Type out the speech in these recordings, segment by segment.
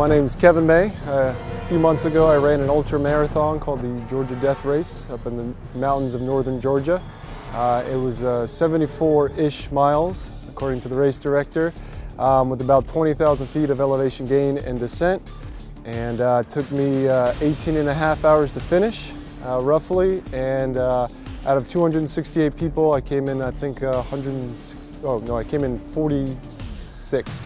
name's Kevin May. A few months ago I ran an ultra marathon called the Georgia Death Race up in the mountains of northern Georgia. It was 74-ish miles according to the race director, with about 20,000 feet of elevation gain and descent. And it took me 18 and a half hours to finish, roughly. And out of 268 people, I came in, I think, I came in 46th.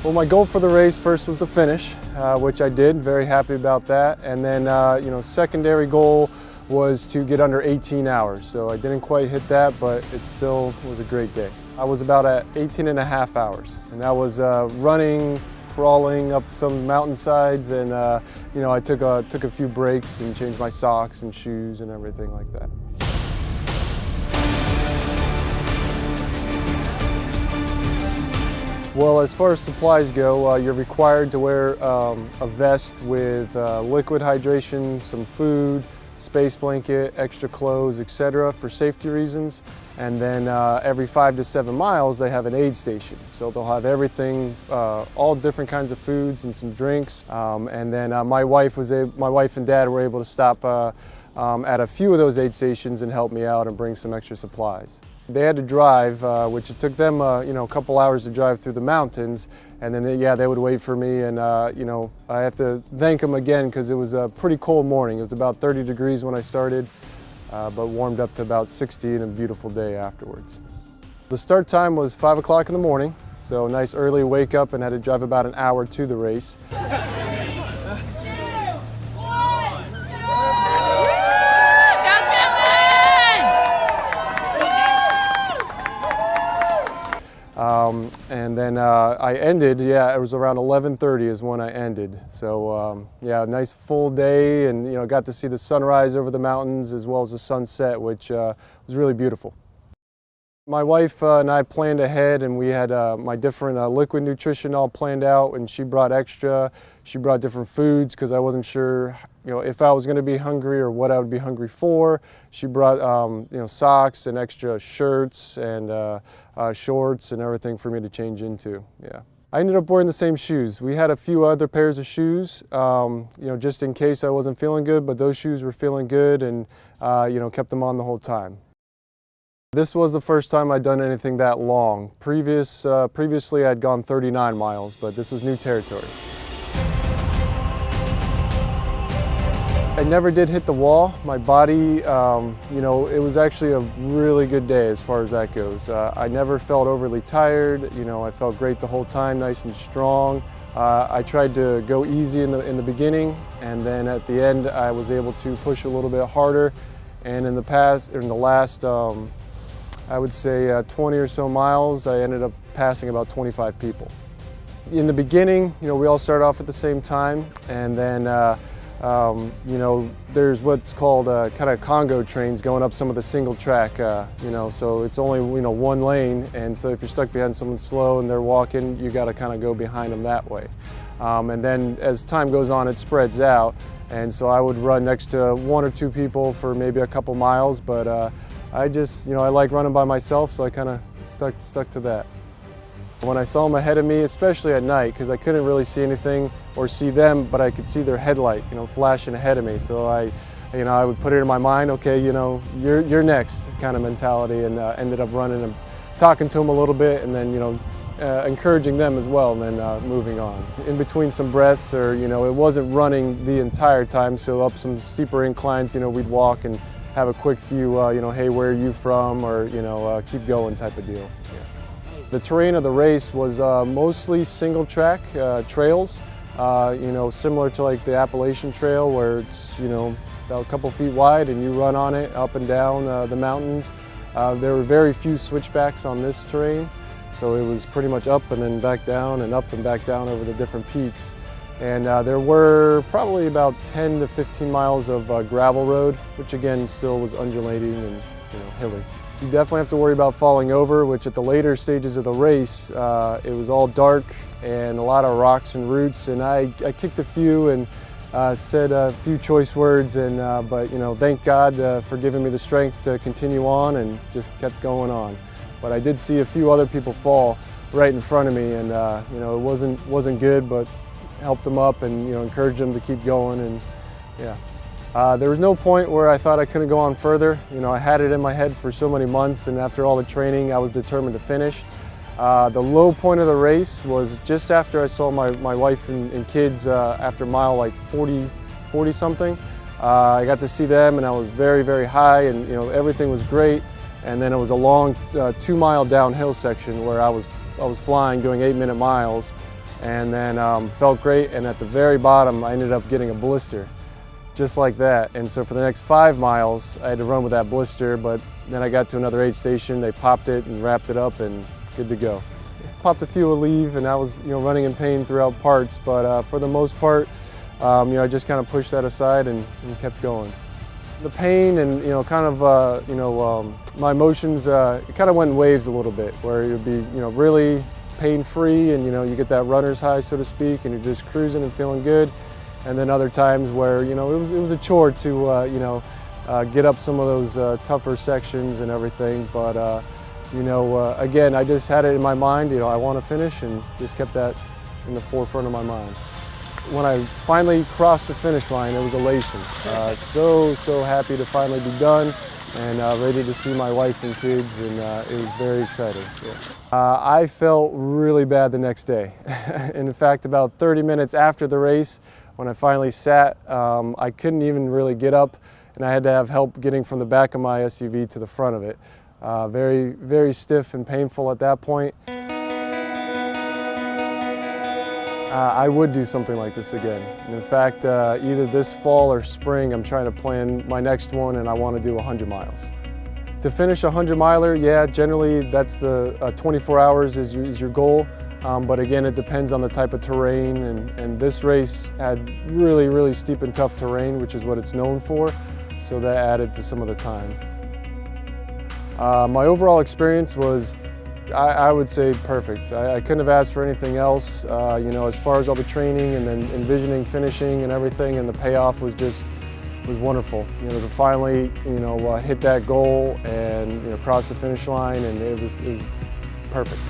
Well, my goal for the race first was to finish, which I did. Very happy about that. And then, secondary goal was to get under 18 hours. So I didn't quite hit that, but it still was a great day. I was about at 18 and a half hours, and that was running, crawling up some mountainsides, and I took a few breaks and changed my socks and shoes and everything like that. Well, as far as supplies go, you're required to wear a vest with liquid hydration, some food, space blanket, extra clothes, etc. for safety reasons. And then every 5 to 7 miles they have an aid station. So they'll have everything, all different kinds of foods and some drinks. And then my wife and dad were able to stop at a few of those aid stations and help me out and bring some extra supplies. They had to drive, which it took them a couple hours to drive through the mountains, and then they would wait for me, and I have to thank them again because it was a pretty cold morning. It was about 30 degrees when I started, but warmed up to about 60 and a beautiful day afterwards. The start time was 5 o'clock in the morning, so a nice early wake up, and had to drive about an hour to the race. And then I ended, it was around 11:30 is when I ended. So nice full day, and got to see the sunrise over the mountains as well as the sunset, which was really beautiful. My wife and I planned ahead, and we had my different liquid nutrition all planned out, and she brought extra. She brought different foods because I wasn't sure if I was going to be hungry or what I would be hungry for. She brought socks and extra shirts and shorts and everything for me to change into. Yeah. I ended up wearing the same shoes. We had a few other pairs of shoes, just in case I wasn't feeling good, but those shoes were feeling good, and kept them on the whole time. This was the first time I'd done anything that long. Previously I'd gone 39 miles, but this was new territory. I never did hit the wall. My body, it was actually a really good day as far as that goes. I never felt overly tired. I felt great the whole time, nice and strong. I tried to go easy in the beginning, and then at the end I was able to push a little bit harder. And in the last, I would say 20 or so miles, I ended up passing about 25 people. In the beginning, we all start off at the same time, and then there's what's called kind of Congo trains going up some of the single track, so it's only one lane, and so if you're stuck behind someone slow and they're walking, you got to kind of go behind them that way. And then as time goes on, it spreads out, and so I would run next to 1 or 2 people for maybe a couple miles, but I just, I like running by myself, so I kind of stuck to that. When I saw them ahead of me, especially at night, because I couldn't really see anything or see them, but I could see their headlight, flashing ahead of me. So I would put it in my mind, okay, you're next kind of mentality, and ended up running and talking to them a little bit, and then, encouraging them as well, and then moving on. In between some breaths, or, it wasn't running the entire time, so up some steeper inclines, we'd walk and have a quick few, hey, where are you from, or, keep going type of deal. Yeah. The terrain of the race was mostly single track trails, similar to like the Appalachian Trail, where it's, about a couple feet wide, and you run on it up and down the mountains. There were very few switchbacks on this terrain, so it was pretty much up and then back down and up and back down over the different peaks. And there were probably about 10 to 15 miles of gravel road, which again still was undulating and hilly. You definitely have to worry about falling over, which at the later stages of the race, it was all dark and a lot of rocks and roots, and I kicked a few and said a few choice words, but thank God for giving me the strength to continue on, and just kept going on. But I did see a few other people fall right in front of me, and it wasn't good, but helped them up and encouraged them to keep going. And yeah, there was no point where I thought I couldn't go on further. I had it in my head for so many months, and after all the training, I was determined to finish. The low point of the race was just after I saw my wife and kids after mile like 40 something. I got to see them, and I was very, very high, and everything was great. And then it was a long 2-mile downhill section where I was flying, doing 8-minute miles, and then felt great. And at the very bottom, I ended up getting a blister, just like that. And so for the next 5 miles, I had to run with that blister. But then I got to another aid station. They popped it and wrapped it up, and good to go. Popped a few Aleve, and I was running in pain throughout parts. But for the most part, I just kind of pushed that aside and kept going. The pain and kind of my emotions, it kind of went in waves a little bit, where you'd be really pain-free, and you get that runner's high, so to speak, and you're just cruising and feeling good. And then other times where it was a chore to get up some of those tougher sections and everything. But again, I just had it in my mind. I want to finish, and just kept that in the forefront of my mind. When I finally crossed the finish line, it was elation. So happy to finally be done, and ready to see my wife and kids, and it was very exciting. Yeah. I felt really bad the next day. In fact, about 30 minutes after the race, when I finally sat, I couldn't even really get up, and I had to have help getting from the back of my SUV to the front of it. Very, very stiff and painful at that point. I would do something like this again. And in fact, either this fall or spring, I'm trying to plan my next one, and I want to do 100 miles. To finish a 100-miler, yeah, generally that's the 24 hours is your goal. But again, it depends on the type of terrain, and this race had really, really steep and tough terrain, which is what it's known for, so that added to some of the time. My overall experience was, I would say, perfect. I couldn't have asked for anything else. As far as all the training and then envisioning finishing and everything, and the payoff was wonderful. To finally hit that goal and cross the finish line, and it was perfect.